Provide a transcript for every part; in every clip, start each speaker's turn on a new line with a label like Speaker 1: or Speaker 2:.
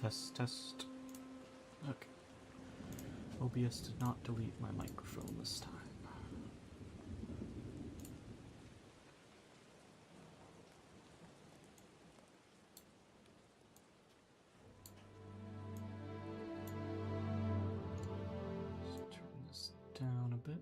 Speaker 1: Test, test. Okay. OBS did not delete my microphone this time. Let's turn this down a bit.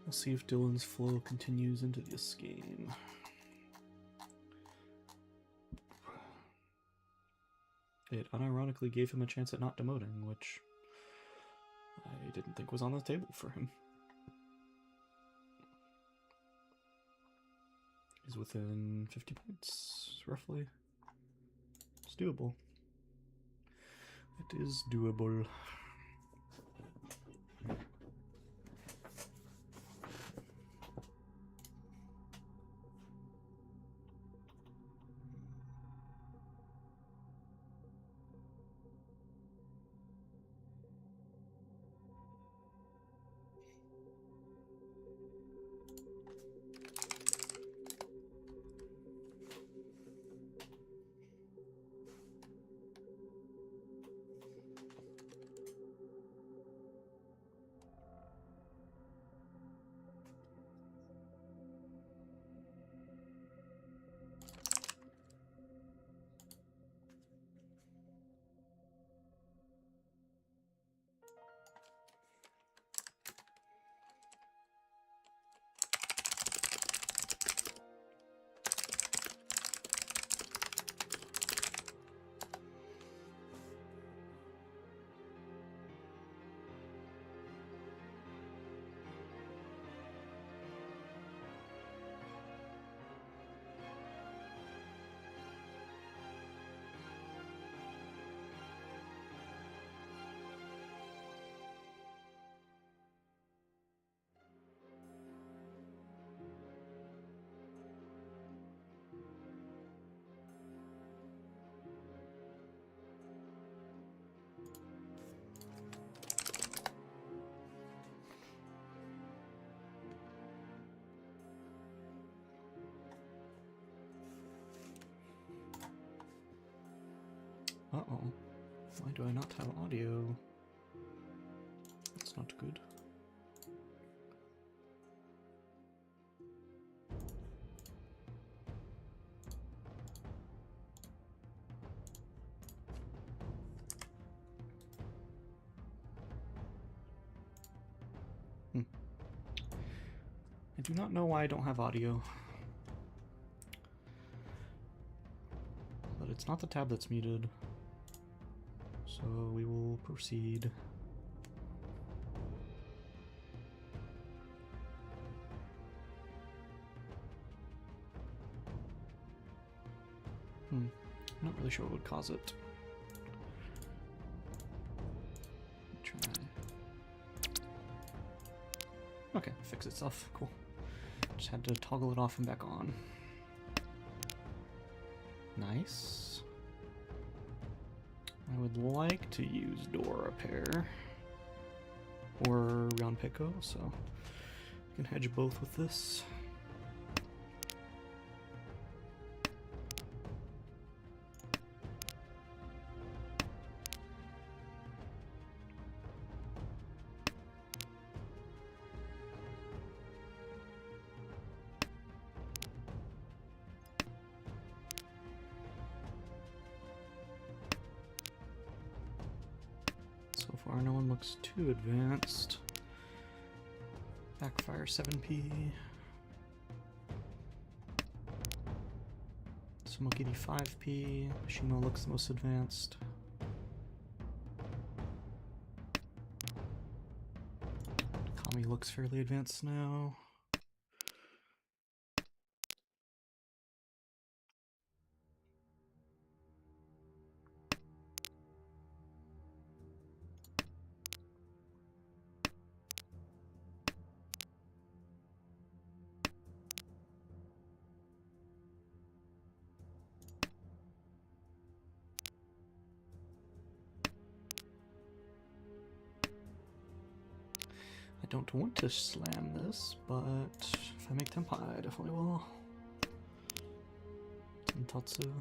Speaker 1: We'll see if Dylan's flow continues into this game. It unironically gave him a chance at not demoting, which I didn't think was on the table for him. He's within 50 points, roughly. It's doable. It is doable. Uh-oh. Why do I not have audio? That's not good. I do not know why I don't have audio. But it's not the tab that's muted. So we will proceed. I'm not really sure what would cause it. Try. Okay, fix itself. Cool. Just had to toggle it off and back on. Nice. I would like to use door repair or round pico, so I can hedge both with this. So far, no one looks too advanced. Backfire 7p. Smokey 5p. Shimo looks the most advanced. Kami looks fairly advanced now. I don't want to slam this, but if I make Tempai, I definitely will. Tentatsu.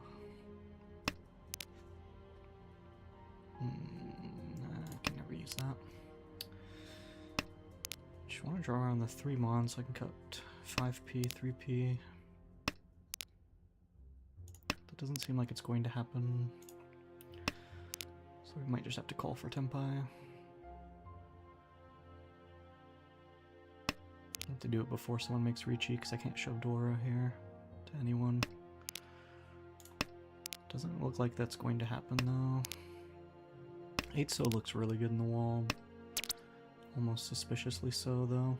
Speaker 1: I can never use that. Just want to draw around the 3 mon so I can cut 5p, 3p. That doesn't seem like it's going to happen. So we might just have to call for Tempai. I have to do it before someone makes Riichi because I can't show Dora here to anyone. Doesn't look like that's going to happen though. 8-so looks really good in the wall. Almost suspiciously so though.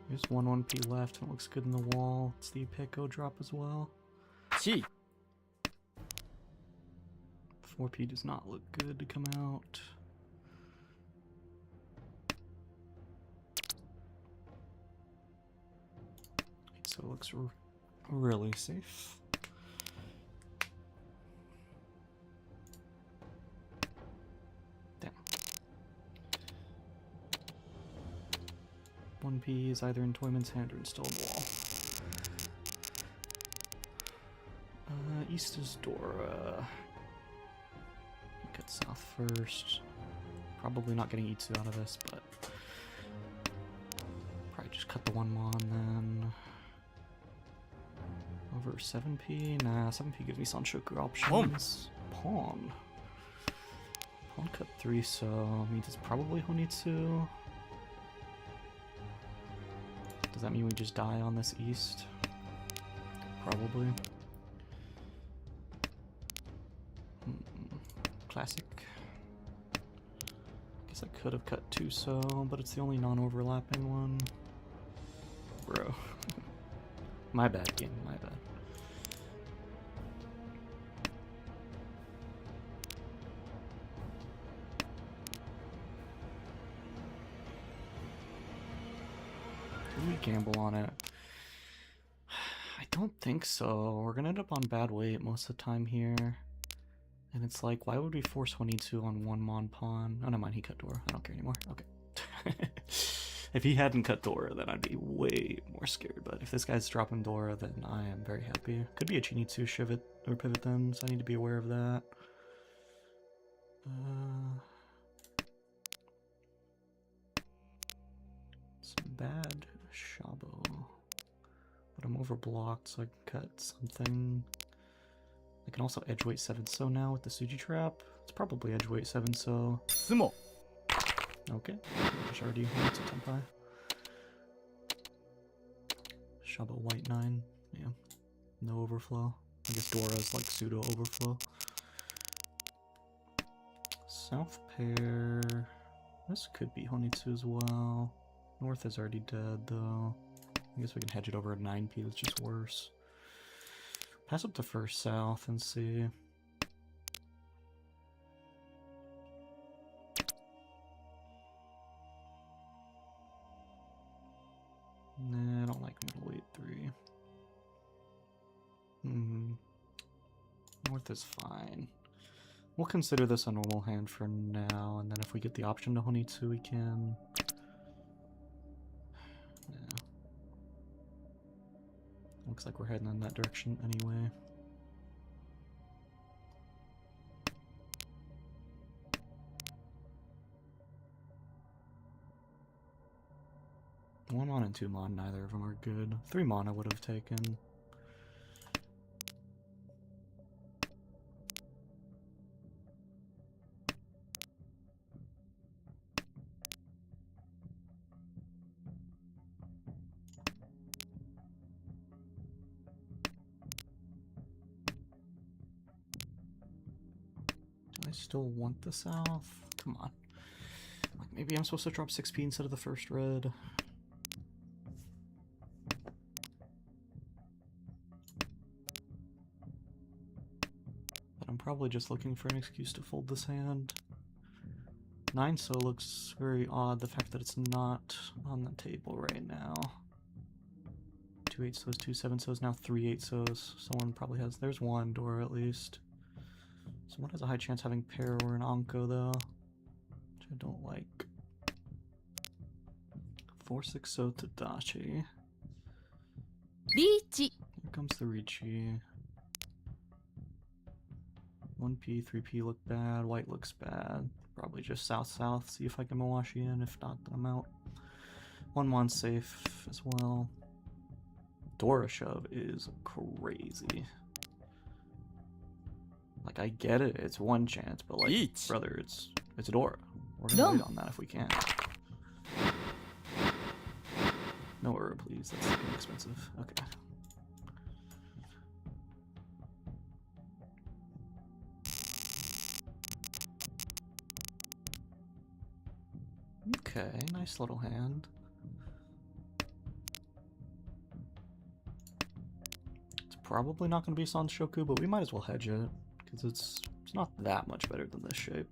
Speaker 1: There's 1p left, and it looks good in the wall. It's the Peko drop as well. 4p does not look good to come out. So it looks really safe. Damn. 1p is either in Toyman's hand or in Stone Wall. East is Dora. Cut south first. Probably not getting Itsu out of this, but probably just cut the 1 mon then. Over 7p? Nah, 7p gives me Sanshoku options. Pawn. Pawn cut 3, so means it's probably Honitsu. Does that mean we just die on this east? Probably. Classic. Guess I could have cut 2-so, but it's the only non-overlapping one. Bro. My bad, game. My bad. Did we gamble on it? I don't think so. We're gonna end up on bad weight most of the time here. And it's like, why would we force 22 on 1 mon pawn? Oh, never mind, he cut Dora. I don't care anymore. Okay. If he hadn't cut Dora, then I'd be way more scared. But if this guy's dropping Dora, then I am very happy. Could be a Chinitsu Shivit or Pivot then, so I need to be aware of that. Some bad Shabo. But I'm overblocked, so I can cut something. I can also edgeweight 7-so now with the Suji trap. It's probably edgeweight 7-so.
Speaker 2: Sumo.
Speaker 1: Okay. There's already Honitsu Tempai. Shabo white 9. Yeah. No overflow. I guess Dora's like pseudo overflow. South pair. This could be Honitsu as well. North is already dead though. I guess we can hedge it over a 9p, that's just worse. Pass up to first south and see. Nah, I don't like middleweight 3. North is fine. We'll consider this a normal hand for now, and then if we get the option to Honitsu, we can. Looks like we're heading in that direction anyway. One mon and two mon, neither of them are good. 3 mon I would have taken. I still want the south. Come on. Like maybe I'm supposed to drop 6p instead of the first red. But I'm probably just looking for an excuse to fold this hand. 9 so looks very odd, the fact that it's not on the table right now. 2 8 so's, 2 7 so's, now 3 8 so's. Someone probably has, there's one door at least. Someone has a high chance having pair or an Anko though, which I don't like. 4 6 so Tadashi.
Speaker 2: Riichi.
Speaker 1: Here comes the Riichi. 1p, 3p look bad, white looks bad. Probably just south-south, see if I can Mawashi in, if not, then I'm out. 1 mon safe as well. Dora shove is crazy. Like, I get it, it's 1 chance, but like, brother, it's Dora. We're gonna wait on that if we can. No error, please, that's expensive. Okay. Okay, nice little hand. It's probably not going to be Sanshoku, but we might as well hedge it, because it's not that much better than this shape.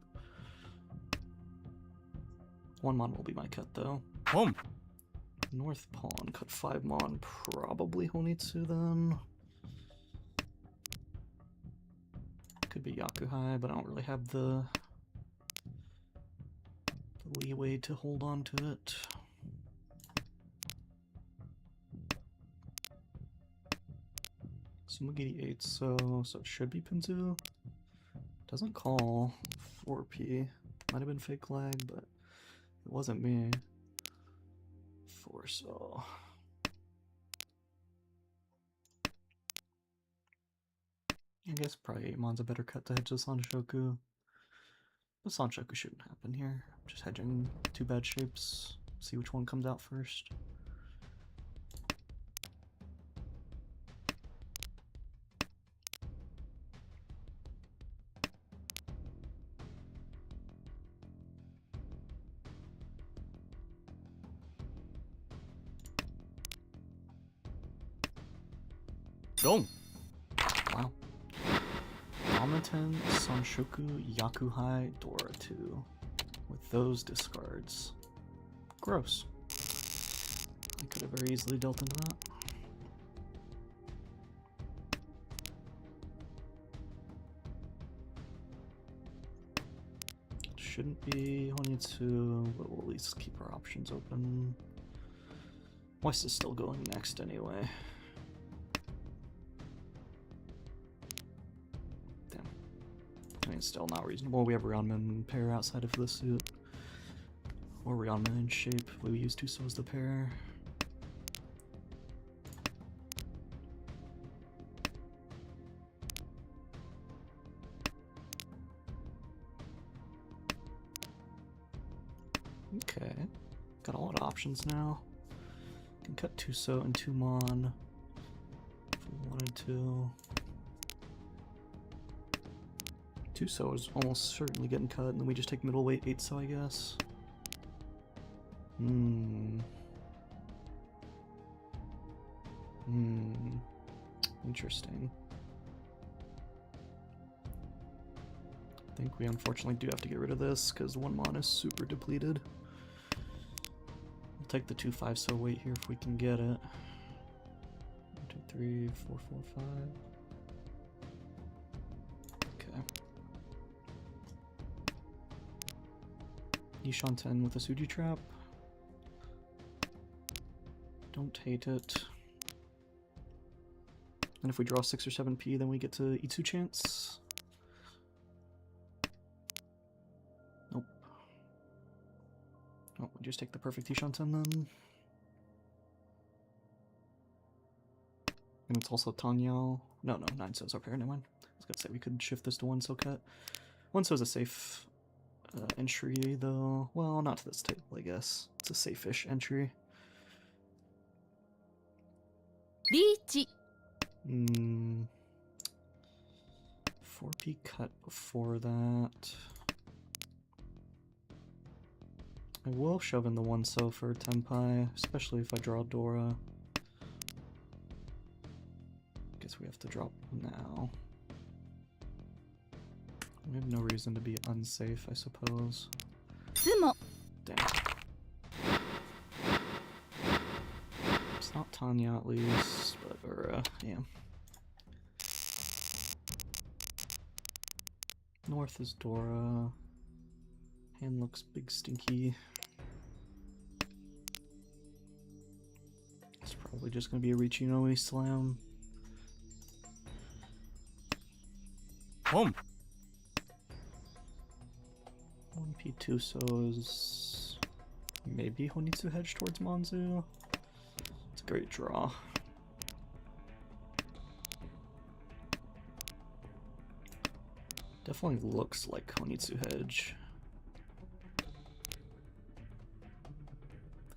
Speaker 1: 1 mon will be my cut, though. North pawn, cut 5 mon, probably Honitsu then. Could be Yakuhai, but I don't really have the leeway to hold on to it. Sumagiri 8 so it should be Pinzu. Doesn't call 4p. Might have been fake lag, but it wasn't me. 4 so. I guess probably 8 mon's a better cut to hedge the Sanshoku. But Sanshoku shouldn't happen here. I'm just hedging 2 bad shapes. See which one comes out first.
Speaker 2: Go.
Speaker 1: Wow. Amaten, Sanshoku, Yakuhai, Dora 2. With those discards. Gross. I could have very easily dealt into that. Shouldn't be Honitsu, but we'll at least keep our options open. West is still going next anyway. I mean, still not reasonable. We have Ryeonmin pair outside of the suit. Or Ryeonmin in shape. We use 2 so as the pair. Okay. Got a lot of options now. Can cut 2 so and 2 mon if we wanted to. 2 so is almost certainly getting cut, and then we just take middleweight 8 so, I guess. Interesting. I think we unfortunately do have to get rid of this, because 1 mon is super depleted. We'll take the 2 5 so weight here if we can get it. 1 2 3 4 4 5. Okay. Nishan 10 with a Suji trap. Don't hate it. And if we draw 6 or 7p, then we get to E2 chance. Nope. Oh, we just take the perfect Ishanten then. And it's also Tanyao. No, 9 so's our pair, never mind. I was gonna say we could shift this to 1 so cut. 1 so is a safe entry though. Well, not to this table, I guess. It's a safe-ish entry.
Speaker 2: Reach.
Speaker 1: 4p cut before that. I will shove in the 1 so for Tenpai, especially if I draw Dora. Guess we have to drop now. We have no reason to be unsafe, I suppose.
Speaker 2: Sumo.
Speaker 1: Damn. It's not Tanya at least, but yeah. North is Dora. Hand looks big stinky. It's probably just gonna be a Richinoe slam.
Speaker 3: Home.
Speaker 1: 1p2 so's maybe Honitsu hedge towards Monzu. It's a great draw. Definitely looks like Honitsu hedge.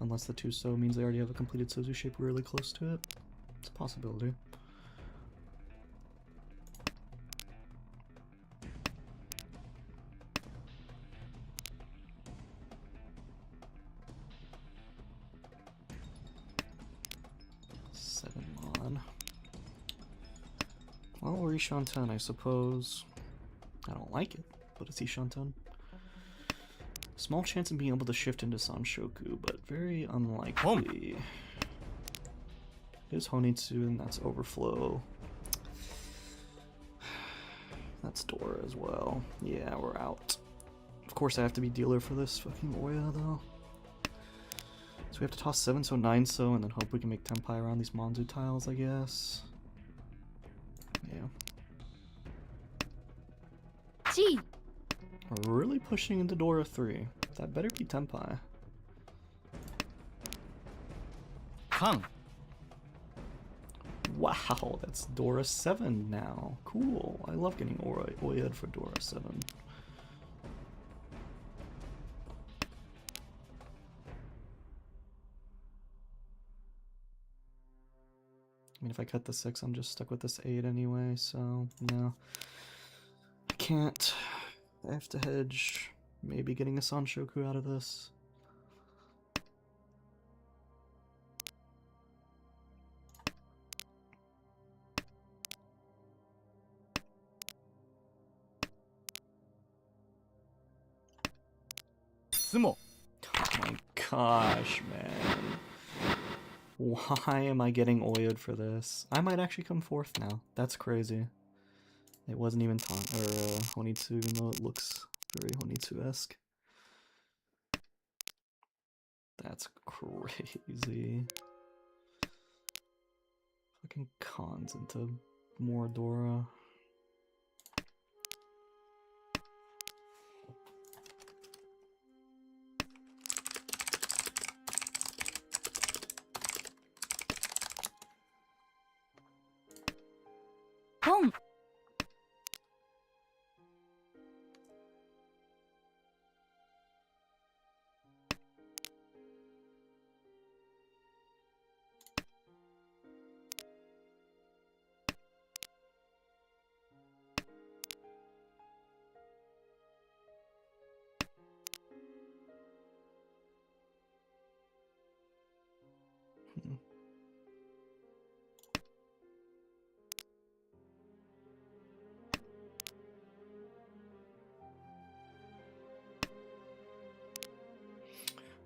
Speaker 1: Unless the 2 so means they already have a completed Sozu shape really close to it. It's a possibility. Well, we're Ishanten, I suppose. I don't like it, but it's Ishanten. Small chance of being able to shift into Sanshoku, but very unlikely. It is Honitsu, and that's Overflow. That's Dora as well. Yeah, we're out. Of course I have to be dealer for this fucking Oya, though. So we have to toss 7 so 9 so, and then hope we can make Tenpai around these Monzu tiles, I guess. Yeah.
Speaker 2: G.
Speaker 1: We're really pushing into Dora 3. That better be Tenpai.
Speaker 3: Kang.
Speaker 1: Wow, that's Dora 7 now. Cool. I love getting Oyed for Dora 7. I mean, if I cut the 6, I'm just stuck with this 8 anyway, so no. I can't. I have to hedge. Maybe getting a Sanshoku out of this.
Speaker 3: Sumo.
Speaker 1: Oh my gosh, man. Why am I getting Oyed for this? I might actually come 4th now. That's crazy. It wasn't even Honitsu, even though it looks very Honitsu-esque. That's crazy. Fucking cons into more Dora.
Speaker 2: Home.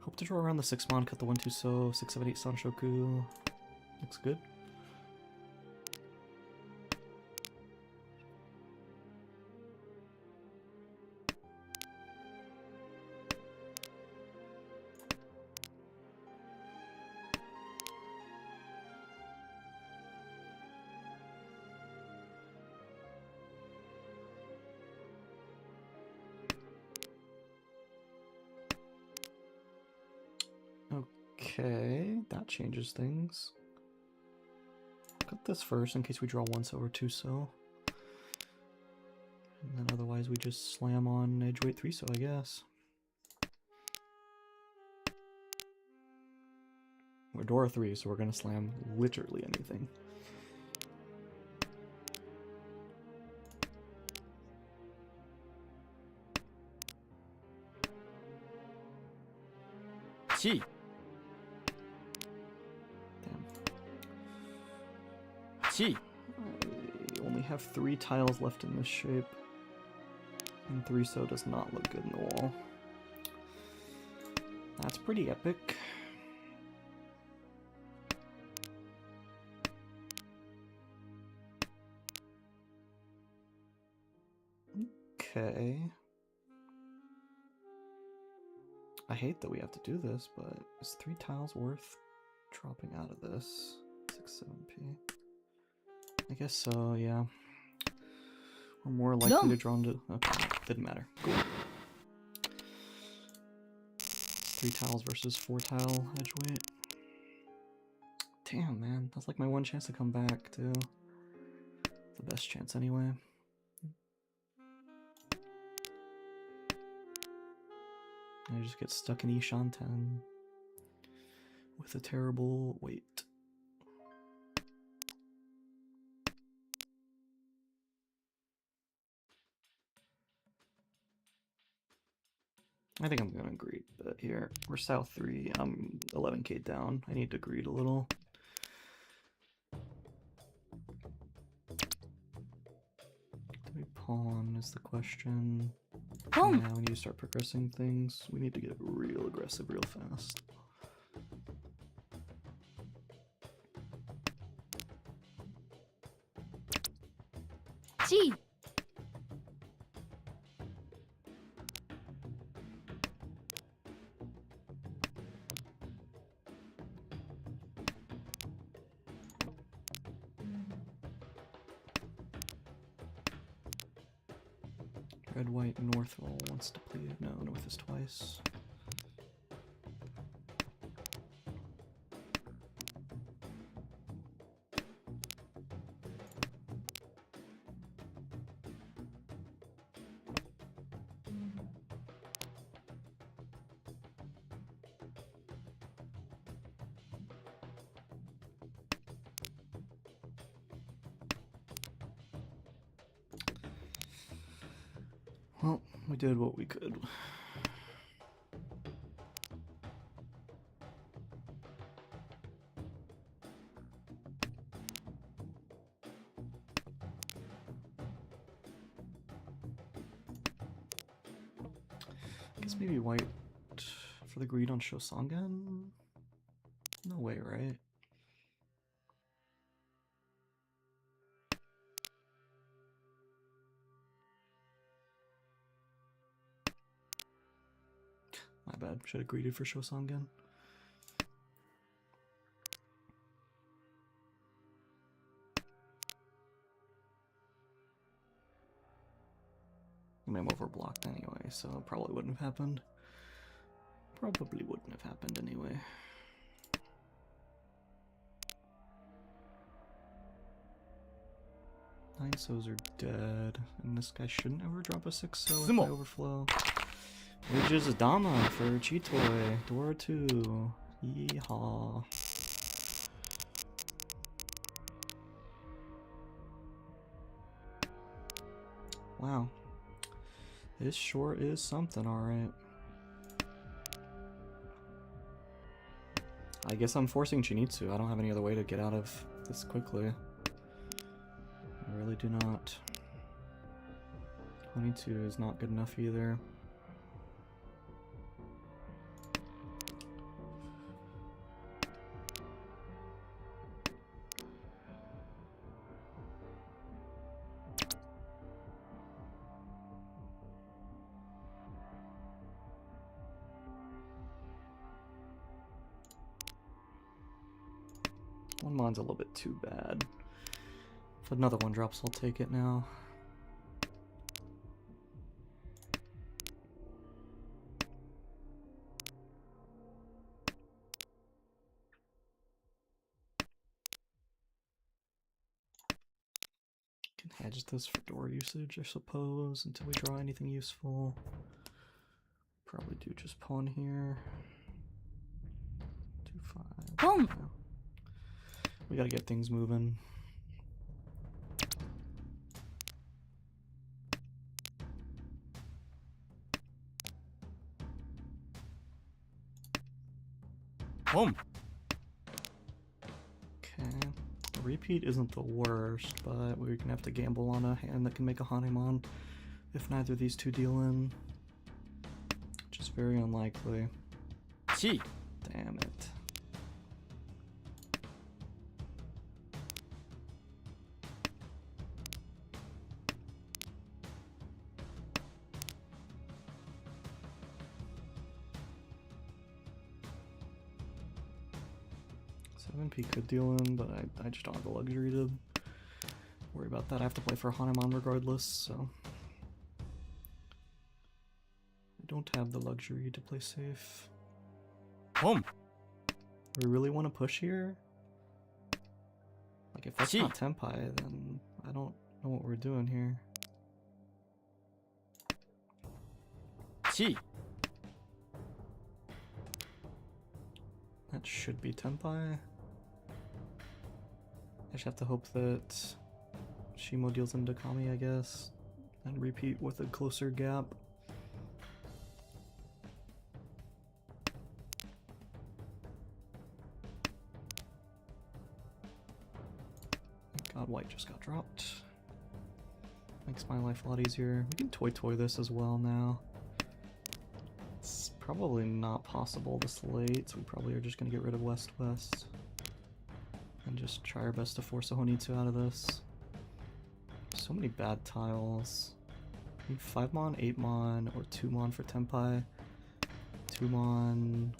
Speaker 1: Hope to draw around the 6 mon, cut the 1 2 so, 6 7 8 Sanshoku. Looks good. Okay, that changes things. Cut this first in case we draw 1 so or 2 so. And then otherwise we just slam on edge weight 3 so, I guess. We're Dora 3, so we're gonna slam literally anything.
Speaker 3: Chi.
Speaker 1: Damn.
Speaker 3: Chi.
Speaker 1: I only have 3 tiles left in this shape. And 3 so does not look good in the wall. That's pretty epic. Okay. I hate that we have to do this, but is 3 tiles worth dropping out of this? 6-7p. I guess so, yeah. We're more likely to draw into... Okay, didn't matter. Cool. 3 tiles versus 4 tile edge weight. Damn, man. That's like my one chance to come back, too. The best chance, anyway. I just get stuck in Ishan 10 with a terrible weight. I think I'm gonna greed a bit here. We're South 3, I'm 11k down. I need to greed a little. Do we pawn is the question.
Speaker 2: Pawn.
Speaker 1: Yeah, we need to start progressing things. We need to get real aggressive real fast.
Speaker 2: Chi.
Speaker 1: Red, white, north all wants to play. No, north is twice. Well, we did what we could. I guess maybe white for the greed on Shosangan? No way, right? My bad. Should have greeted for Shosangan. I mean, I'm overblocked anyway, so it probably wouldn't have happened. Probably wouldn't have happened anyway. Nine so's are dead, and this guy shouldn't ever drop a 6 so if I overflow. Which is Dama for Chitoy. Dora 2. Yeehaw. Wow. This sure is something, alright. I guess I'm forcing Chinitsu. I don't have any other way to get out of this quickly. I really do not. 22 is not good enough either. One mon's a little bit too bad. If another one drops, I'll take it now. can hedge this for door usage, I suppose, until we draw anything useful. Probably do just pawn here. 2-5.
Speaker 2: Boom.
Speaker 1: Yeah. We gotta get things moving.
Speaker 3: Boom.
Speaker 1: Okay. A repeat isn't the worst, but we're gonna have to gamble on a hand that can make a Hanemon if neither of these two deal in. Which is very unlikely.
Speaker 3: Chi.
Speaker 1: Damn it. P could deal in, but I just don't have the luxury to worry about that. I have to play for Hanemon regardless, so I don't have the luxury to play safe.
Speaker 3: Boom.
Speaker 1: We really want to push here? Like, if that's not Tenpai, then I don't know what we're doing here.
Speaker 3: Chi.
Speaker 1: That should be Tenpai. I just have to hope that Shimo deals into Kami, I guess, and repeat with a closer gap. God, white just got dropped. Makes my life a lot easier. We can toy this as well now. It's probably not possible this late, so we probably are just going to get rid of West-West. And just try our best to force a Honitsu out of this. So many bad tiles. Need 5-mon, 8-mon, or 2-mon for Tenpai. 2-mon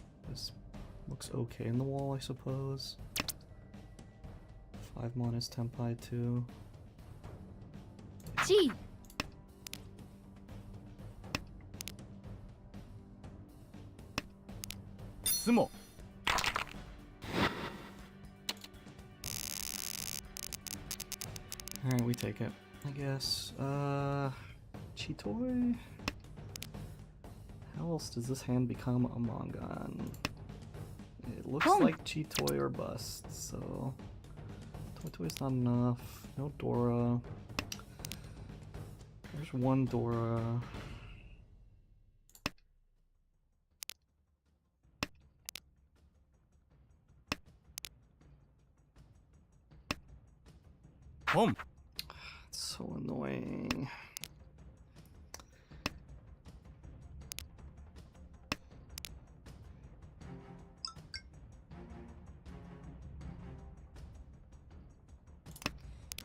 Speaker 1: looks okay in the wall, I suppose. 5-mon is Tenpai too.
Speaker 2: Chi.
Speaker 3: Sumo.
Speaker 1: Alright, we take it, I guess. Chitoi? How else does this hand become a Mongon? It looks like Chitoi or bust, so Toitoi's not enough. No Dora. There's one Dora.
Speaker 3: Boom.
Speaker 1: It's so annoying.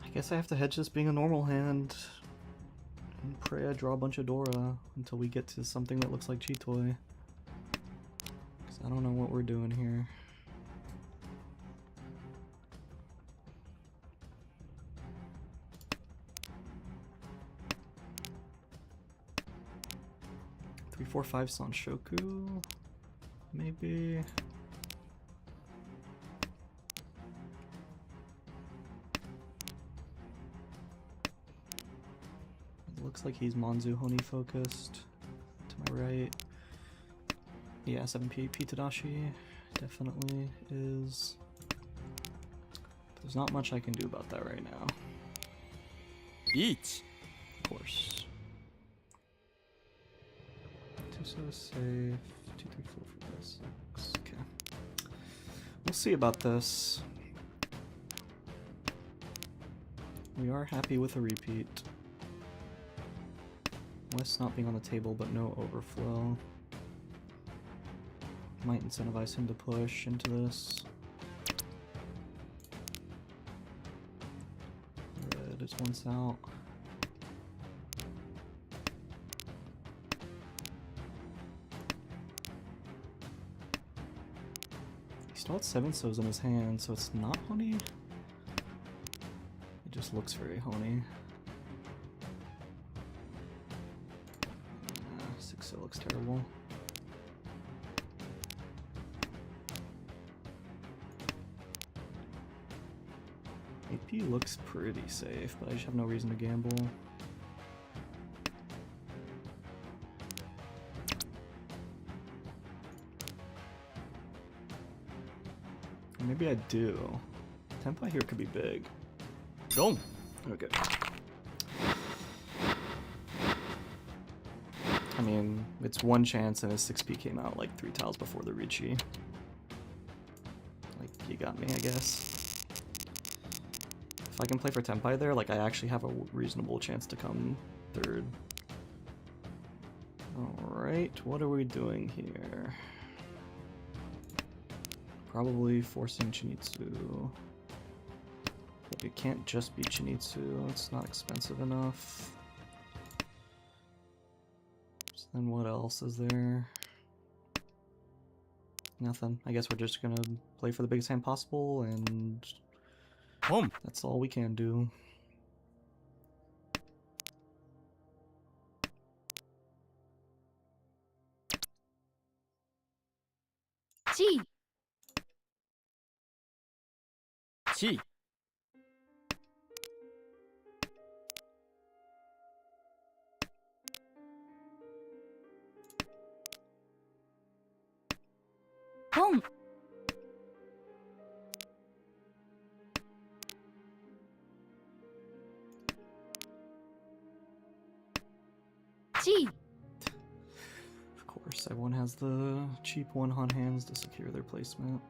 Speaker 1: I guess I have to hedge this being a normal hand and pray I draw a bunch of Dora until we get to something that looks like Chitoi. Because I don't know what we're doing here. Three, 4, 5 Sanshoku, maybe. It looks like he's Monzu Honi focused. To my right. Yeah, 7P Tadashi definitely is. There's not much I can do about that right now.
Speaker 3: Each.
Speaker 1: Of course. 2 so safe. 2, 3, 4 for this. 6. Okay. We'll see about this. We are happy with a repeat. West not being on the table, but no overflow. Might incentivize him to push into this. Red is once out. He still had 7 so's in his hand, so it's not Honi. It just looks very Honi. 6 so looks terrible. AP looks pretty safe, but I just have no reason to gamble. Or maybe I do. Tempai here could be big.
Speaker 3: Dong.
Speaker 1: Okay. I mean, it's one chance and his 6p came out like 3 tiles before the Ricci. Like, you got me, I guess. If I can play for Tempai there, like, I actually have a reasonable chance to come third. Alright, what are we doing here? Probably forcing Chinitsu. But it can't just be Chinitsu, it's not expensive enough. So then what else is there? Nothing. I guess we're just gonna play for the biggest hand possible, and
Speaker 3: Home.
Speaker 1: that's all we can do.
Speaker 2: G.
Speaker 3: Chi.
Speaker 2: Home. G.
Speaker 1: Of course, everyone has the cheap one-on hands to secure their placement.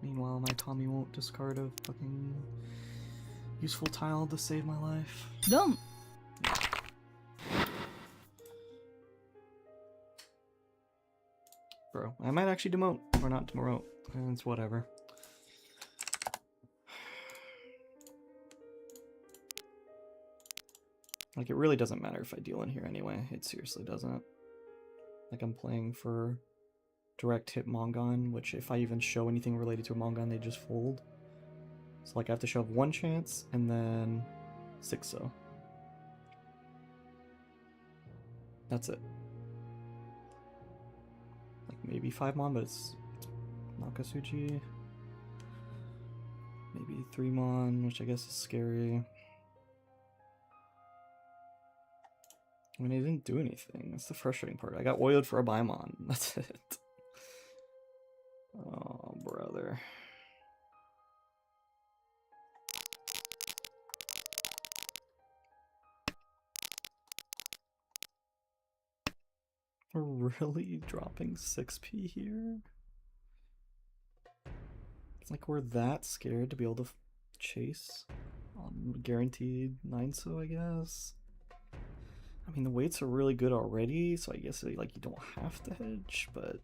Speaker 1: Meanwhile, my Tommy won't discard a fucking useful tile to save my life.
Speaker 2: Dom.
Speaker 1: Bro, I might actually demote, or not demote, and it's whatever. Like, it really doesn't matter if I deal in here anyway, it seriously doesn't. Like, I'm playing for direct hit Mongon, which if I even show anything related to a Mongon, they just fold. So, like, I have to shove 1 chance, and then 6 so. That's it. Like, maybe 5 Mon, but it's Nakasuchi. Maybe 3 Mon, which I guess is scary. I mean, I didn't do anything. That's the frustrating part. I got oiled for a Baimon. That's it. Oh, brother. We're really dropping 6p here? It's like we're that scared to be able to chase on guaranteed 9 so, I guess. I mean, the weights are really good already, so I guess like you don't have to hedge, but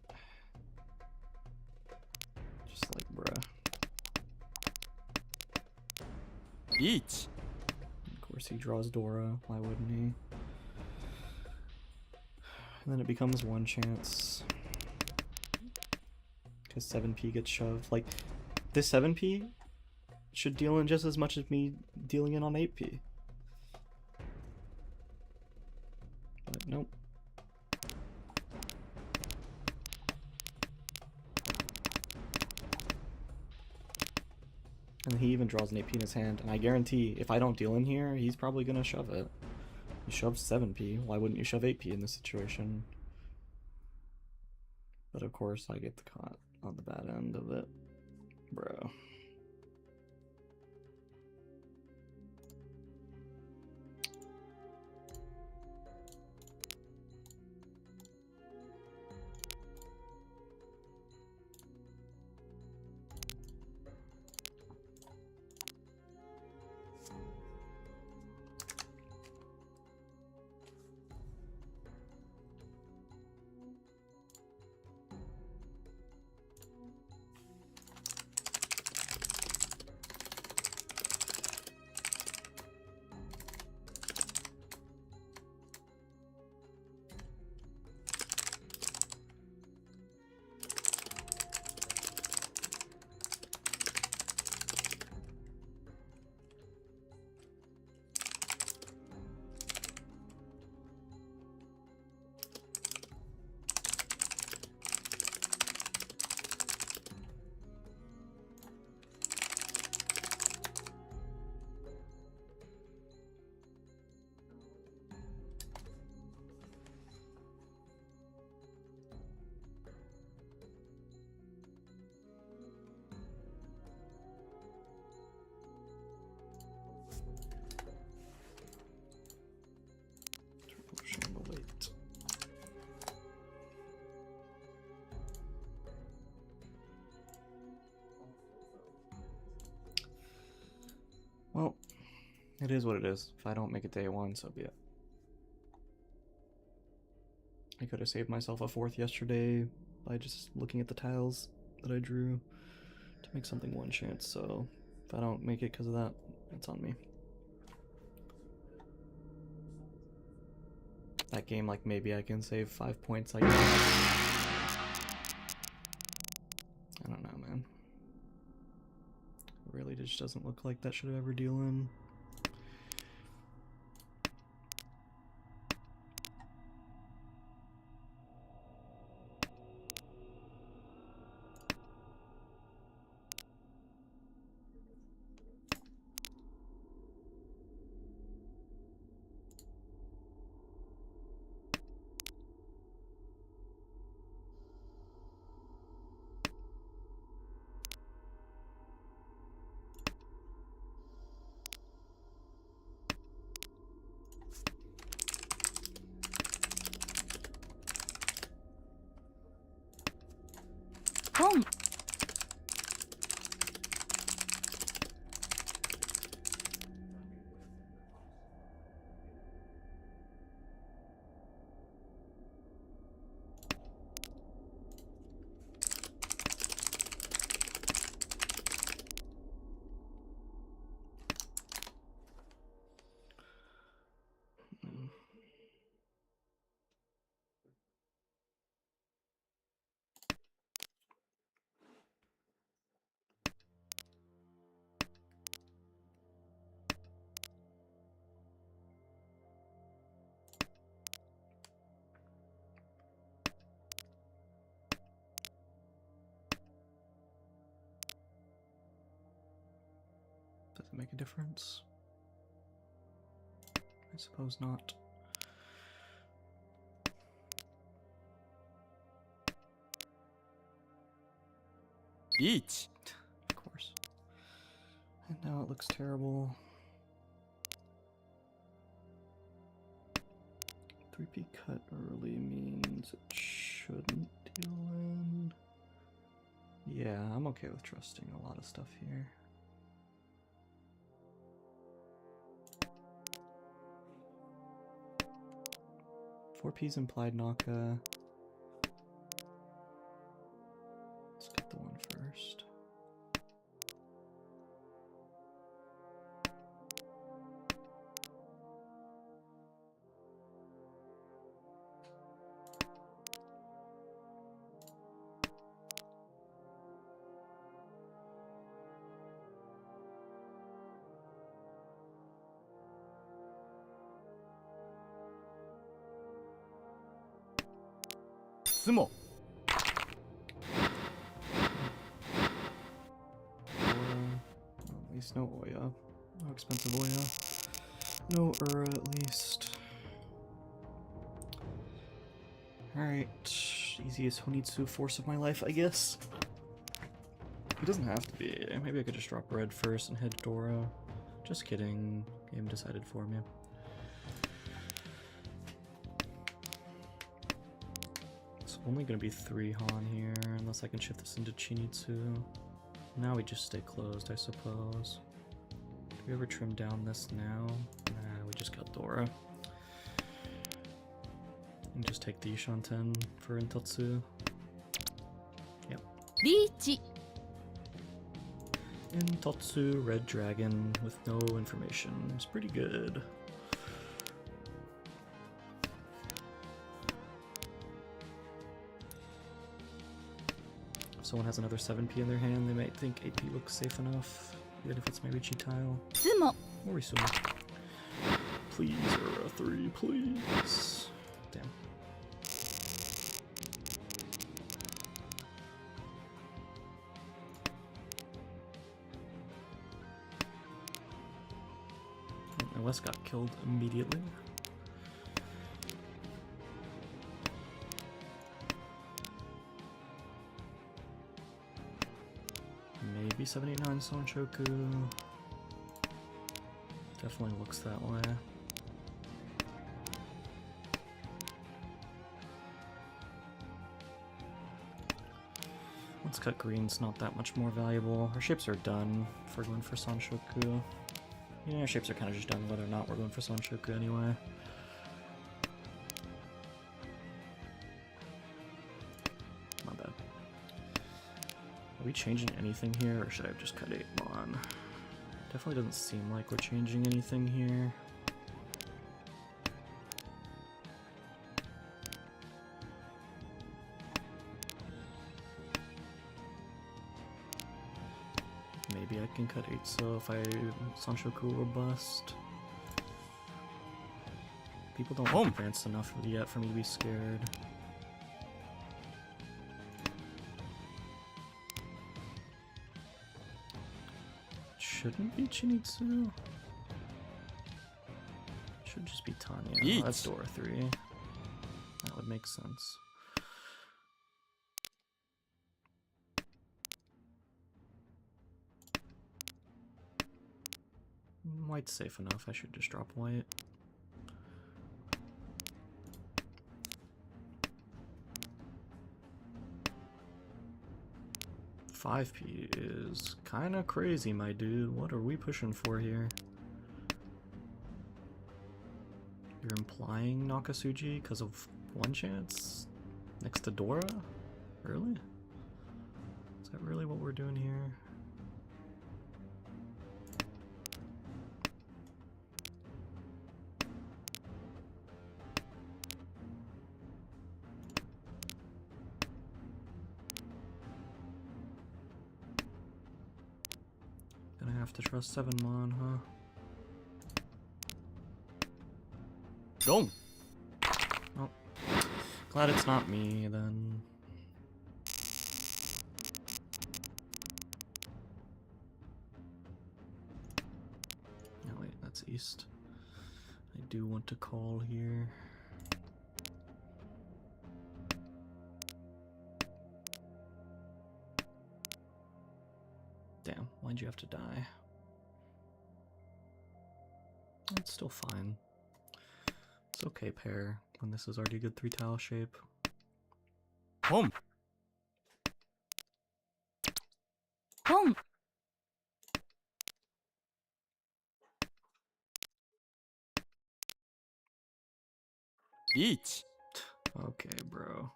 Speaker 1: just like, bruh.
Speaker 3: Each.
Speaker 1: Of course, he draws Dora. Why wouldn't he? And then it becomes 1 chance. Because 7p gets shoved. Like, this 7p should deal in just as much as me dealing in on 8p. But nope. And he even draws an 8p in his hand, and I guarantee if I don't deal in here, he's probably gonna shove it. He shoves 7p, why wouldn't you shove 8p in this situation? But of course I get the caught on the bad end of it. Bro. It is what it is. If I don't make it day one, so be it. I could have saved myself a fourth yesterday by just looking at the tiles that I drew to make something one chance, so if I don't make it because of that, it's on me. That game, like, maybe I can save 5 points, I guess. I don't know, man. It really just doesn't look like that should have ever deal in.
Speaker 2: Pon.
Speaker 1: Does it make a difference? I suppose not.
Speaker 3: Each.
Speaker 1: Of course. And now it looks terrible. 3P cut early means it shouldn't deal in. Yeah, I'm okay with trusting a lot of stuff here. Four P's implied Naka. Let's get the one first.
Speaker 3: Sumo.
Speaker 1: At least no Oya. No expensive Oya. No Ura at least. Alright. Easiest Honitsu force of my life, I guess. It doesn't have to be. Maybe I could just drop red first and head Dora. Just kidding. Game decided for me. It's only gonna be 3 Han here, unless I can shift this into Chinitsu. Now we just stay closed, I suppose. Do we ever trim down this now? Nah, we just got Dora. And just take the Ishanten for Intatsu. Yep.
Speaker 2: Reach.
Speaker 1: Intatsu, Red Dragon, with no information. It's pretty good. If someone has another 7P in their hand, they might think 8P looks safe enough, even if it's my Richie tile.
Speaker 2: Sumo.
Speaker 1: Or Isumo. Please, Ura 3, please. Damn. My West got killed immediately. Maybe 789 Sonshoku. Definitely looks that way. Let's cut green's not that much more valuable. Our shapes are done if we're going for Sonshoku. Yeah, shapes are kind of just done whether or not we're going for Sonshoku anyway. Not bad. Are we changing anything here, or should I have just cut 8 mon? Definitely doesn't seem like we're changing anything here. Maybe I can cut 8 so if I Sonshoku or bust. People don't look advanced enough yet for me to be scared. Shouldn't be Chinitsu. Should just be Tanya. Oh, that's door 3. That would make sense. White's safe enough. I should just drop white. $5p is kind of crazy, my dude. What are we pushing for here? You're implying Nakasuji because of 1 chance next to Dora? Really? Is that really what we're doing here? Gonna have to trust 7 mon, huh?
Speaker 3: Go.
Speaker 1: Oh, glad it's not me then. Oh wait, that's east. I do want to call here. Damn, why'd you have to die? It's still fine. It's okay, pair, when this is already a good 3 tile shape.
Speaker 3: Home.
Speaker 2: Home.
Speaker 3: Each.
Speaker 1: Okay, bro.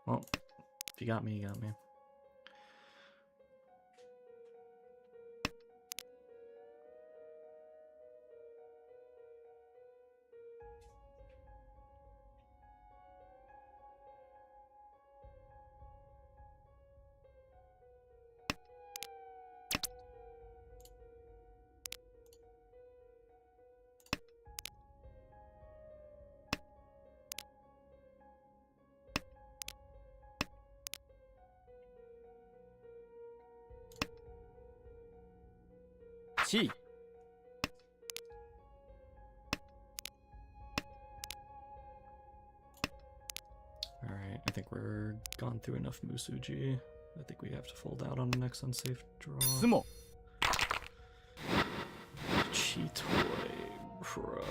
Speaker 1: Well, if you got me, you got me.
Speaker 3: Chi.
Speaker 1: Alright, I think we're gone through enough Musuji. I think we have to fold out on the next unsafe draw.
Speaker 3: Sumo.
Speaker 1: Cheetoy, bro.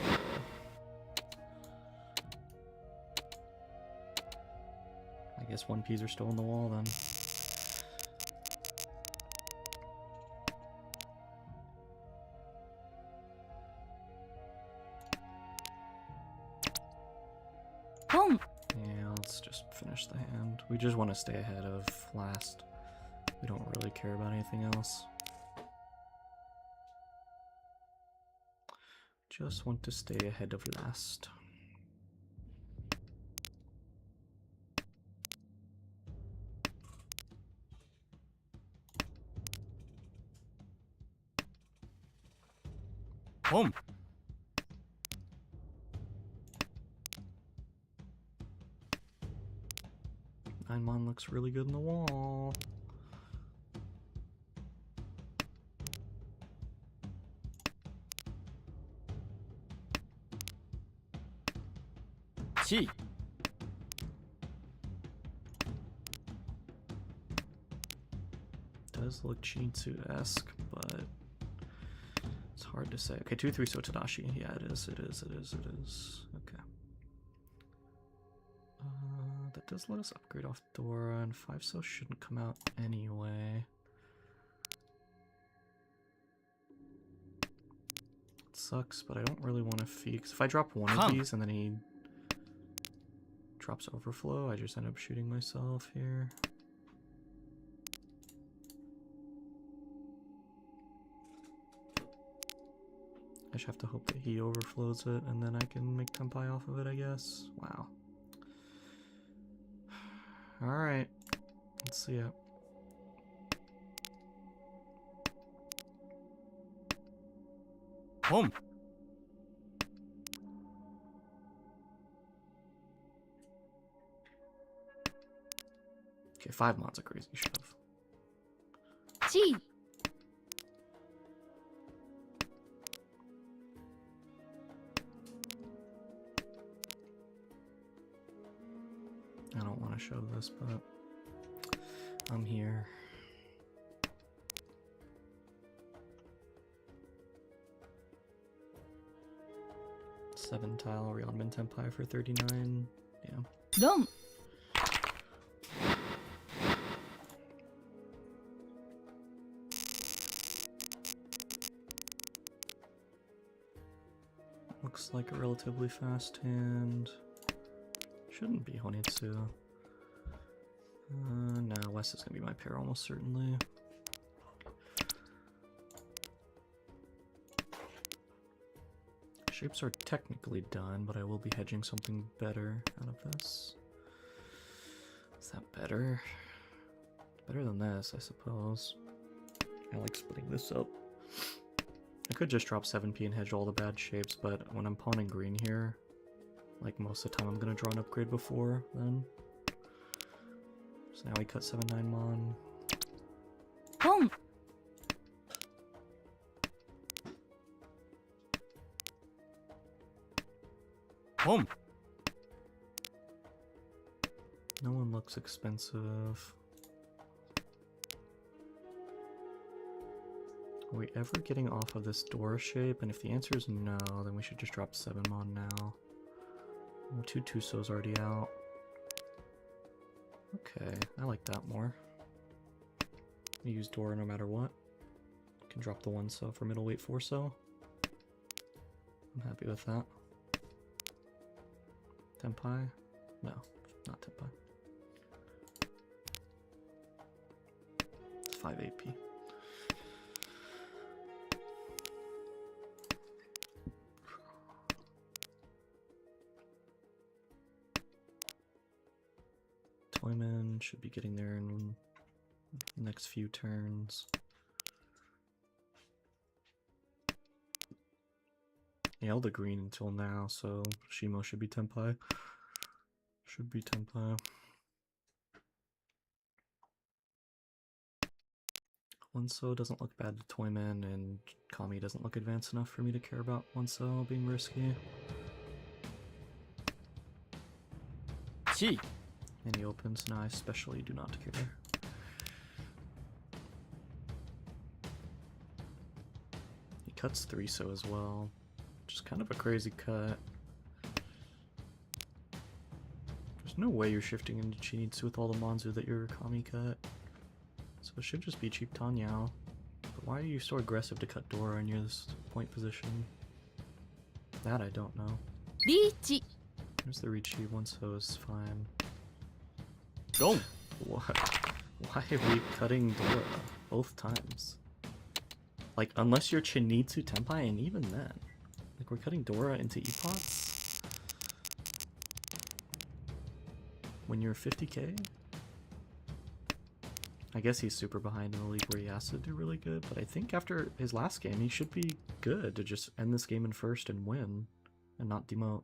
Speaker 1: I guess 1Ps are still on the wall then.
Speaker 2: Home.
Speaker 1: Yeah, let's just finish the hand. We just want to stay ahead of last. We don't really care about anything else. Just want to stay ahead of last.
Speaker 3: Home.
Speaker 1: Nine mon looks really good in the wall.
Speaker 3: Chi.
Speaker 1: Does look Chinitsu-esque, but it's hard to say. Okay, 2-3 so Tadashi. Yeah, it is. Okay. That does let us upgrade off Dora, and 5 so shouldn't come out anyway. sucks, but I don't really want to fee. 'Cause if I drop one of
Speaker 3: Come.
Speaker 1: these and then he drops overflow, I just end up shooting myself here. I just have to hope that he overflows it, and then I can make Tempai off of it, I guess. Wow. Alright. Let's see it.
Speaker 3: Boom.
Speaker 1: Okay, 5 mon's a crazy shove.
Speaker 2: G.
Speaker 1: I don't want to shove this, but I'm here. Seven tile, Ryonmin Tempai for 39. Yeah.
Speaker 2: Dom.
Speaker 1: Looks like a relatively fast hand. Shouldn't be Honitsu. No, West is gonna be my pair almost certainly. Shapes are technically done, but I will be hedging something better out of this. Is that better? Better than this, I suppose. I like splitting this up. I could just drop 7p and hedge all the bad shapes, but when I'm pawning green here, like most of the time I'm gonna draw an upgrade before then. So now we cut 7-9 mon.
Speaker 2: Boom.
Speaker 3: Boom.
Speaker 1: No one looks expensive. Are we ever getting off of this door shape? And if the answer is no, then we should just drop 7 mon now. Oh, 2 Tuso's already out. Okay, I like that more. We use Dora no matter what. Can drop the 1 so for middleweight 4 so. I'm happy with that. Tempai? No, not Tempai. It's 5 AP. Toyman should be getting there in the next few turns. He held the green until now, so Shimo should be Tempai. Should be Tempai. Onso doesn't look bad to Toyman, and Kami doesn't look advanced enough for me to care about Onso being risky.
Speaker 3: Chi.
Speaker 1: And he opens, and I especially do not care. He cuts 3 so as well. Just kind of a crazy cut. There's no way you're shifting into Chinitsu with all the Monzu that your Kami cut. So it should just be cheap Tanyao. But why are you so aggressive to cut Dora in your point position? That I don't know.
Speaker 2: Reach.
Speaker 1: There's the Richi, once so is fine.
Speaker 3: Boom.
Speaker 1: What? Why are we cutting Dora both times? Like, unless you're Chinitsu Tempai, and even then. Like, we're cutting Dora into E-Pots? When you're 50k? I guess he's super behind in the league where he has to do really good, but I think after his last game, he should be good to just end this game in first and win, and not demote.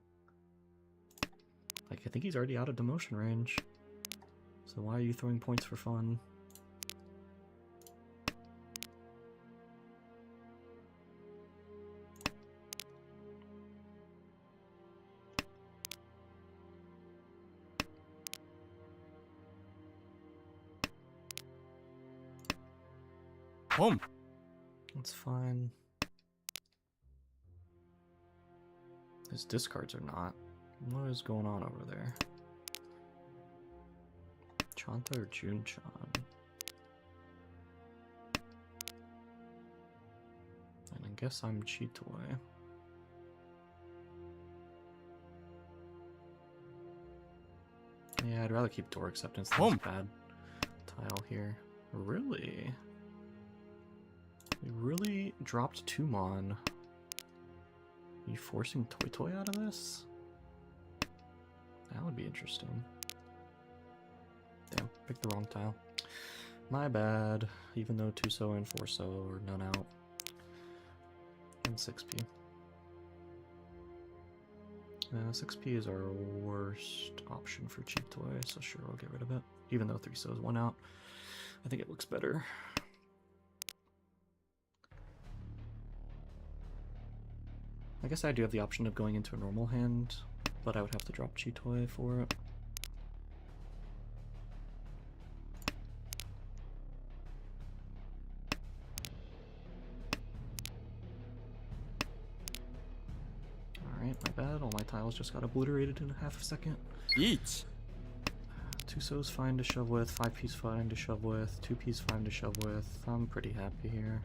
Speaker 1: Like, I think he's already out of demotion range. So why are you throwing points for fun?
Speaker 3: Boom.
Speaker 1: That's fine. His discards are not. What is going on over there? Chanta or Junchan? And I guess I'm Chitoy. Yeah, I'd rather keep door acceptance than
Speaker 3: Boom.
Speaker 1: this bad tile here. Really? We really dropped 2 Mon. Are you forcing Toy Toy out of this? That would be interesting. Damn, picked the wrong tile. My bad. Even though 2-so and 4-so are none out. And 6p. 6p is our worst option for cheap toy, so sure, I'll get rid of it. Even though 3-so is 1 out. I think it looks better. I guess I do have the option of going into a normal hand, but I would have to drop cheat toy for it. Alright, my bad. All my tiles just got obliterated in a half a second.
Speaker 3: Each.
Speaker 1: 2-so's fine to shove with, 5p's fine to shove with, 2p's fine to shove with. I'm pretty happy here.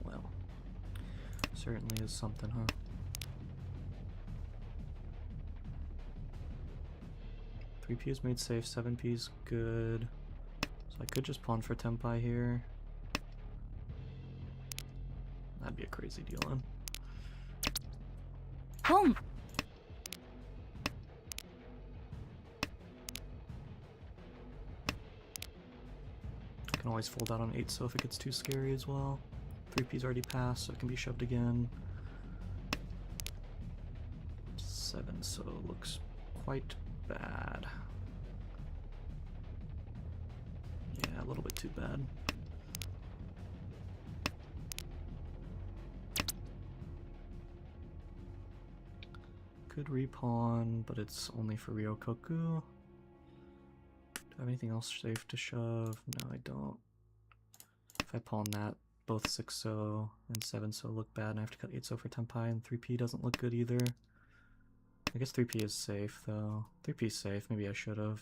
Speaker 1: Well, certainly is something, huh? Three P is made safe, 7p is good. So I could just pawn for Tempai here. That'd be a crazy deal then.
Speaker 2: Home.
Speaker 1: Can always fold out on 8-so if it gets too scary as well. 3p's already passed, so it can be shoved again. 7-so looks quite bad. Yeah, a little bit too bad. Could repawn, but it's only for Ryokoku. Do I have anything else safe to shove? No, I don't. If I pawn that, both 6-so and 7-so look bad, and I have to cut 8-so for Tempai, and 3p doesn't look good either. I guess 3p is safe, though. 3p is safe, maybe I should have.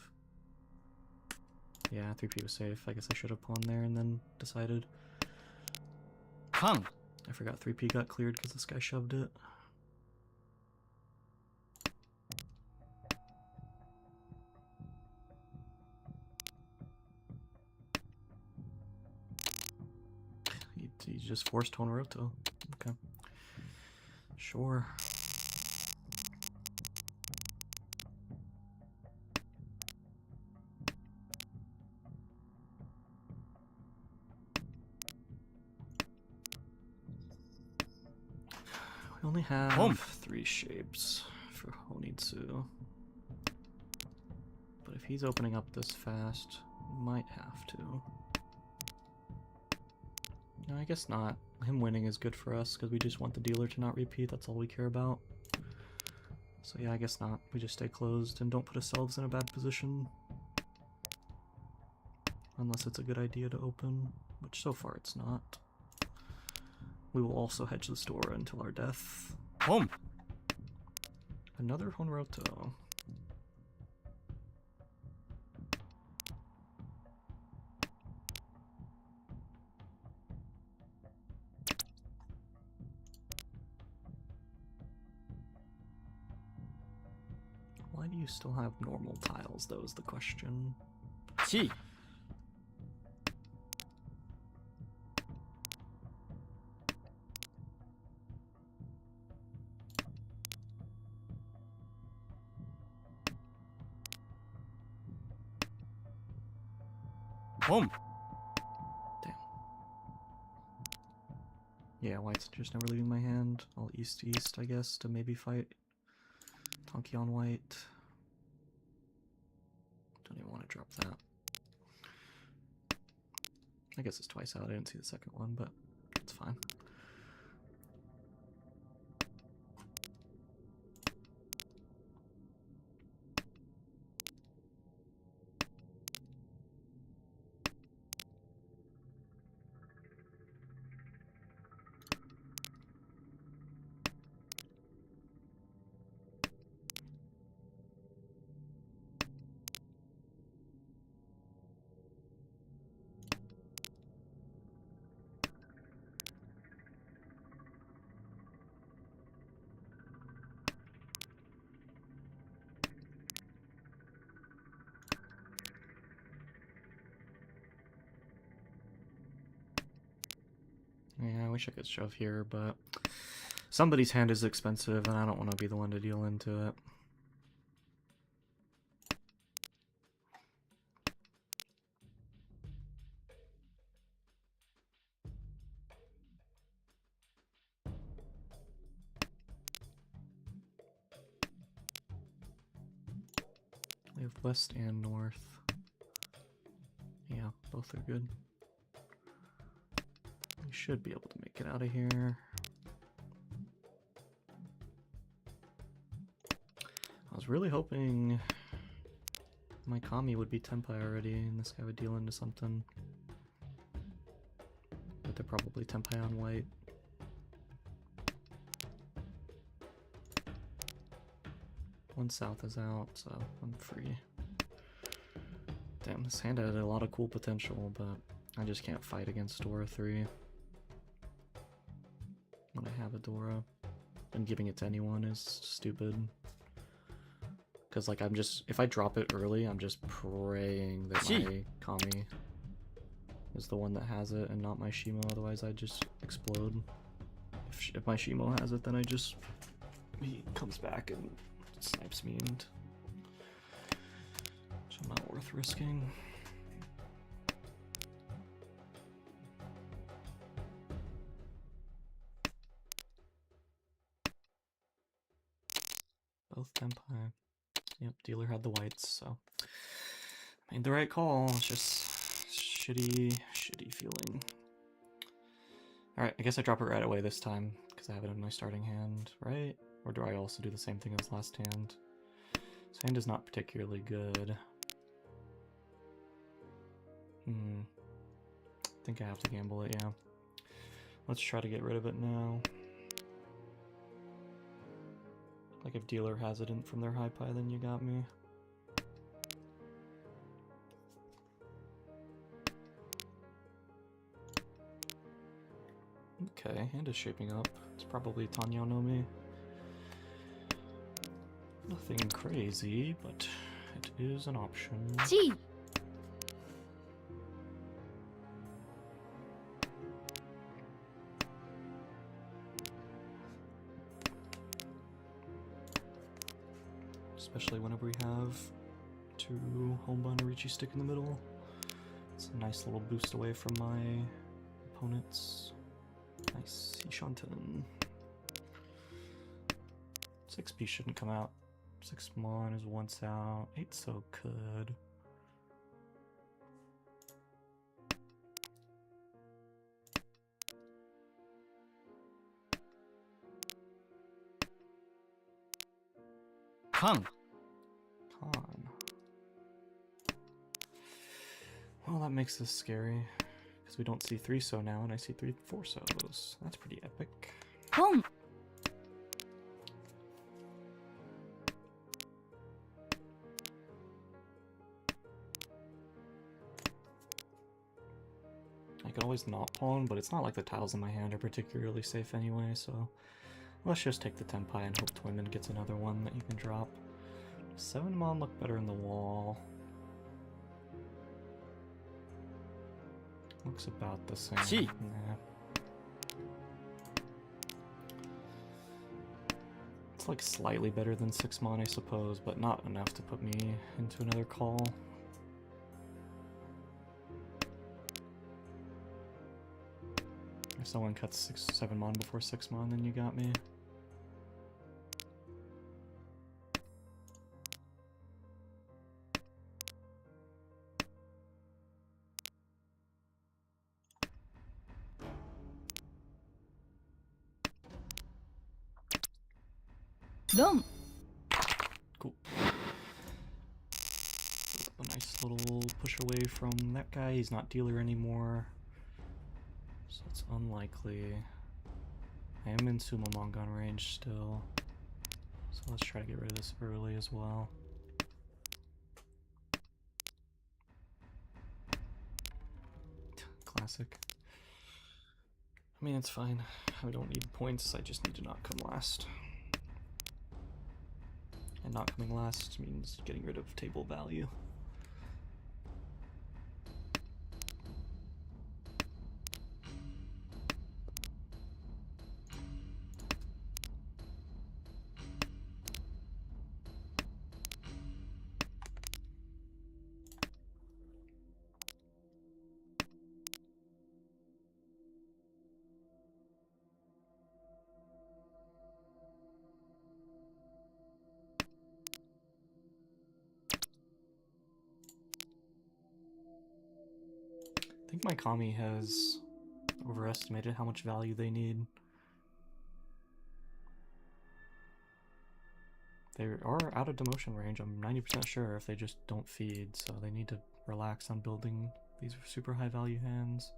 Speaker 1: Yeah, 3p was safe. I guess I should have pawned there and then decided.
Speaker 3: Kang.
Speaker 1: I forgot 3p got cleared because this guy shoved it. He just forced Tonaroto. Okay. Sure. We only have 3 shapes for Honitsu. But if he's opening up this fast, we might have to. No, I guess not. Him winning is good for us because we just want the dealer to not repeat. That's all we care about. So yeah, I guess not. We just stay closed and don't put ourselves in a bad position. Unless it's a good idea to open, which so far it's not. We will also hedge the store until our death.
Speaker 3: Home.
Speaker 1: Another Honroto. Why do you still have normal tiles, though, is the question.
Speaker 3: Chi. Home.
Speaker 1: Damn. Yeah, white's just never leaving my hand. I'll east, I guess, to maybe fight Tonki on white. Don't even want to drop that. I guess it's twice out. I didn't see the second one, but it's fine. Yeah, I wish I could shove here, but somebody's hand is expensive, and I don't want to be the one to deal into it. We have west and north. Yeah, both are good. We should be able to make it out of here. I was really hoping my Kami would be Tenpai already, and this guy would deal into something. But they're probably Tenpai on white. One south is out, so I'm free. Damn, this hand had a lot of cool potential, but I just can't fight against Dora 3. When I have a Dora. And giving it to anyone is stupid. Because, like, I'm just... If I drop it early, I'm just praying that my Kami is the one that has it and not my Shimo, otherwise I just explode. If my Shimo has it, then I just... He comes back and snipes me, and... So not worth risking. Both Tenpai. Yep, dealer had the whites, so made the right call. It's just shitty feeling. Alright, I guess I drop it right away this time, because I have it in my starting hand, right? Or do I also do the same thing as last hand? This hand is not particularly good. I think I have to gamble it, yeah. Let's try to get rid of it now. Like if dealer has it in from their high pie, then you got me. Okay, hand is shaping up. It's probably Tanya no Mi. Nothing crazy, but it is an option.
Speaker 2: G.
Speaker 1: Especially whenever we have two Homeba and a Riichi stick in the middle. It's a nice little boost away from my opponents. Nice, Ishanten. 6P shouldn't come out. 6 Mon is once out. 8 so could.
Speaker 3: Kang.
Speaker 1: Con. Well, that makes this scary. Because we don't see 3 so now, and I see 4 so's. That's pretty epic.
Speaker 2: Pon.
Speaker 1: I could always not pawn, but it's not like the tiles in my hand are particularly safe anyway, so let's just take the Tenpai and hope Toyman gets another one that you can drop. 7 Mon look better in the wall. Looks about the same.
Speaker 3: Gee.
Speaker 1: Nah. It's like slightly better than 6 Mon, I suppose, but not enough to put me into another call. If someone cuts 7 Mon before 6 Mon, then you got me.
Speaker 2: Rom.
Speaker 1: Cool. A nice little push away from that guy. He's not dealer anymore. So it's unlikely. I am in Sumo Mongon range still. So let's try to get rid of this early as well. Classic. I mean, it's fine. I don't need points, I just need to not come last. And not coming last means getting rid of table value. think my Kami has overestimated how much value they need. They are out of demotion range, I'm 90% sure, if they just don't feed, so they need to relax on building these super high value hands.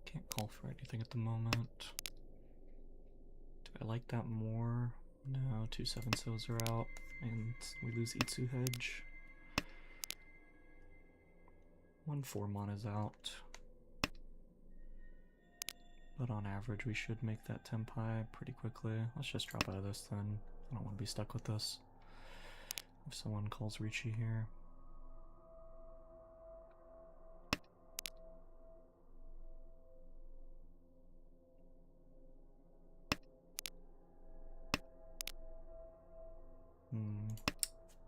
Speaker 1: Can't call for anything at the moment. Do I like that more? No, 2 7-Sos are out, and we lose Itsu Hedge. 1 4 mana's out. But on average, we should make that Tenpai pretty quickly. Let's just drop out of this then. I don't want to be stuck with this. If someone calls Ricci here.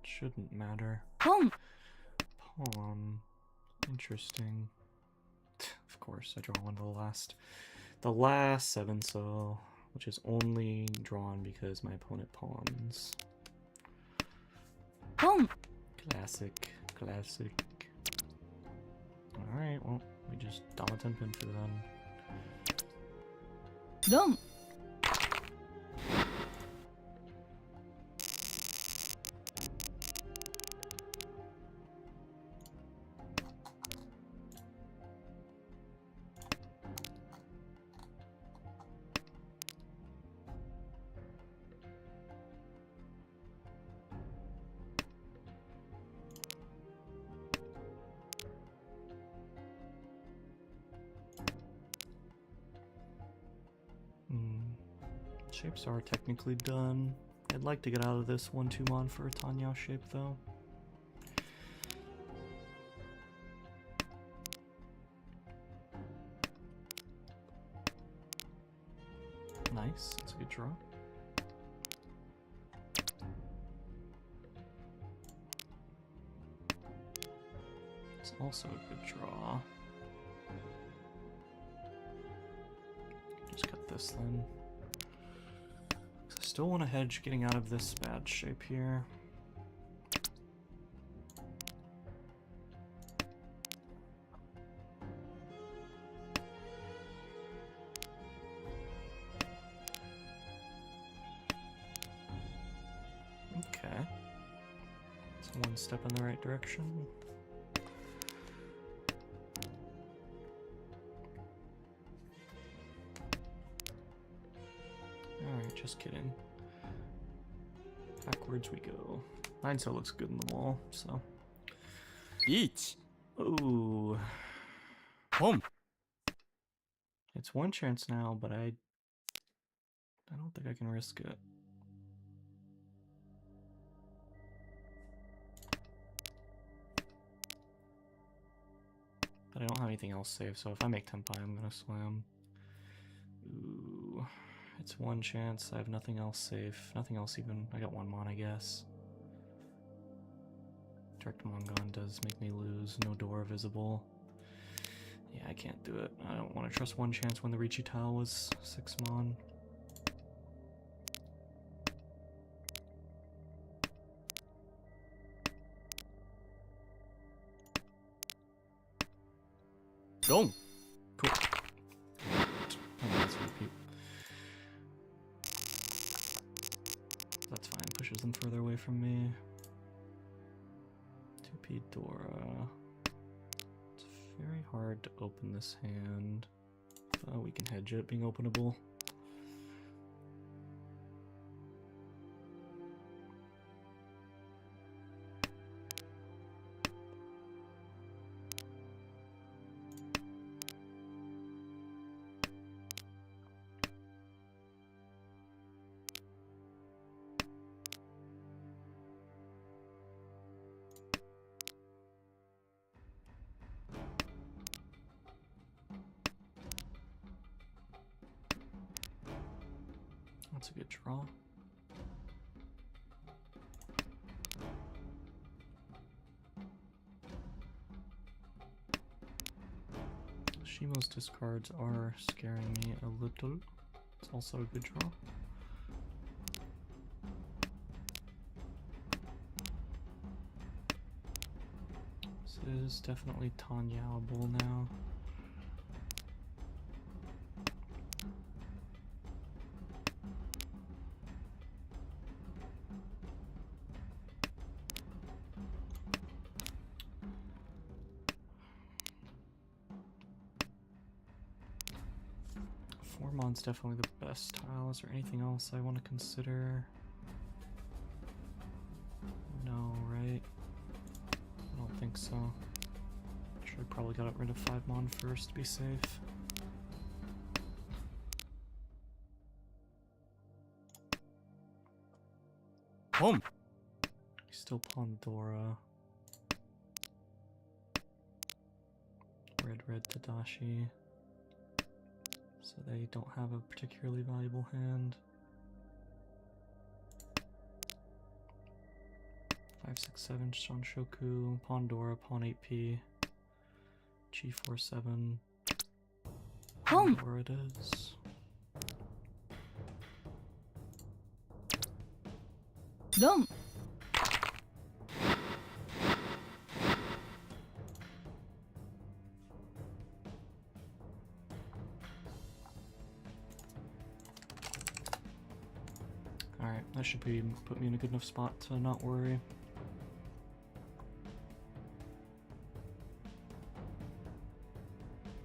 Speaker 1: Shouldn't matter.
Speaker 2: Pong.
Speaker 1: Pawn. Interesting. Of course, I draw one of the last 7-So, which is only drawn because my opponent pawns.
Speaker 2: Pong.
Speaker 1: Classic. Alright, well, we just Dama Tenpin for them.
Speaker 2: Rom.
Speaker 1: Shapes are technically done. I'd like to get out of this 1-2 mon for a Tanyao shape though. Nice, that's a good draw. It's also a good draw. Just cut this then. Still want to hedge getting out of this bad shape here. Okay. It's one step in the right direction. Alright, just kidding. Backwards we go. 9-So looks good in the wall, so.
Speaker 3: 1
Speaker 1: Ooh.
Speaker 3: ポン
Speaker 1: It's one chance now, but I don't think I can risk it. But I don't have anything else safe, so if I make Tenpai, I'm gonna slam. Ooh. It's one chance. I have nothing else safe. Nothing else even. I got 1 mon, I guess. Direct Mongon does make me lose. No door visible. Yeah, I can't do it. I don't want to trust one chance when the Ricci tile was 6 mon.
Speaker 3: Long.
Speaker 1: Cool. Oh, that's a repeat. That's fine. Pushes them further away from me. 2P Dora. It's very hard to open this hand. We can hedge it being openable. That's a good draw. Shimo's discards are scaring me a little. It's also a good draw. This is definitely Tanyaable now. Formon's definitely the best tile. Is there anything else I want to consider? No, right? I don't think so. Sure, I probably got rid of 5mon first to be safe.
Speaker 3: Home.
Speaker 1: Still Pandora. Red Tadashi. So they don't have a particularly valuable hand. 5, 6, 7, Shanshoku, Pandora, Pawn 8p, G4, 7.
Speaker 2: Home.
Speaker 1: Pandora it is.
Speaker 2: Rom.
Speaker 1: Alright, that should put me in a good enough spot to not worry.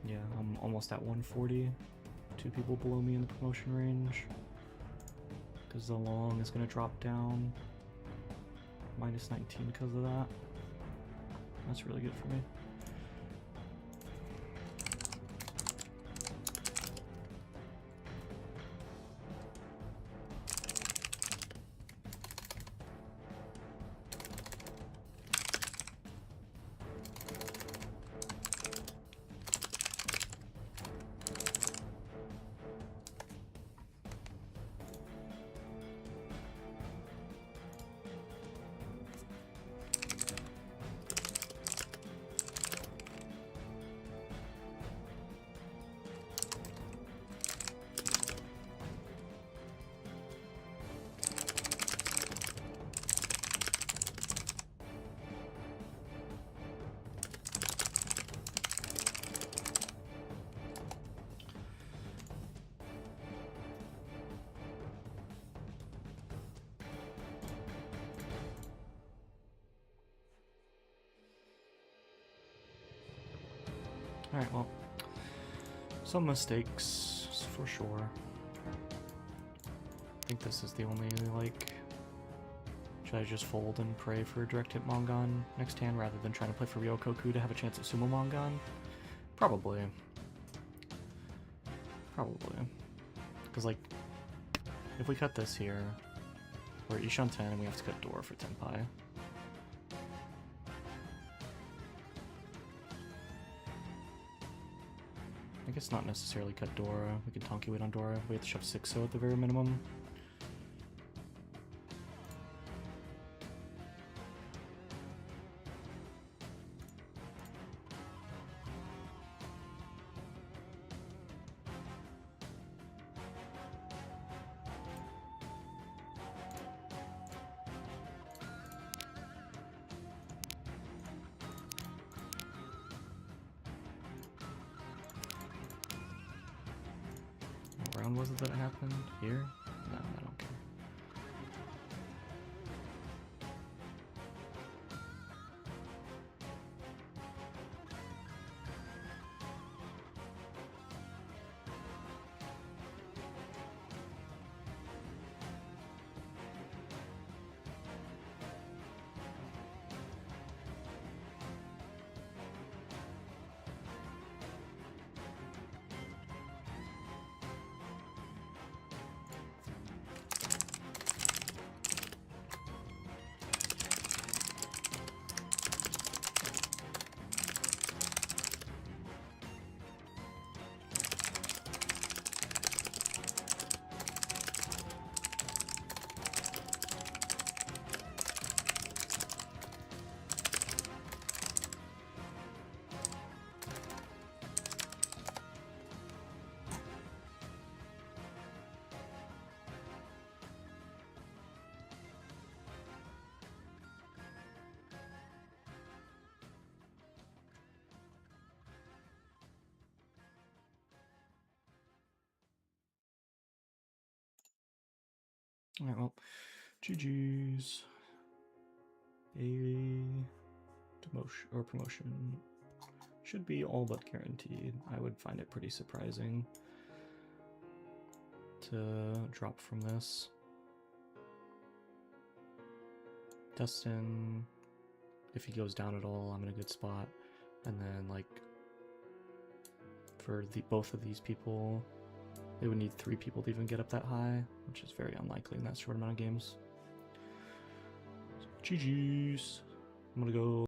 Speaker 1: Yeah, I'm almost at 140. 2 people below me in the promotion range. Because the long is going to drop down. Minus 19 because of that. That's really good for me. Alright, well, some mistakes, for sure. I think this is the only, like, should I just fold and pray for a direct hit Mongon next hand rather than trying to play for Ryokoku to have a chance at Sumo Mongon? Probably. Probably. Because, like, if we cut this here, we're Ishan 10 and we have to cut Dora for Tenpai. I guess not necessarily cut Dora. We can Tonki wait on Dora. We have to shove 6-0 at the very minimum. What round was it that it happened? Here? No, I don't care. Alright, well, GG's. A demotion or promotion should be all but guaranteed. I would find it pretty surprising to drop from this. Dustin, if he goes down at all, I'm in a good spot. And then, like, for both of these people, they would need 3 people to even get up that high, which is very unlikely in that short amount of games. So, GG's. I'm gonna go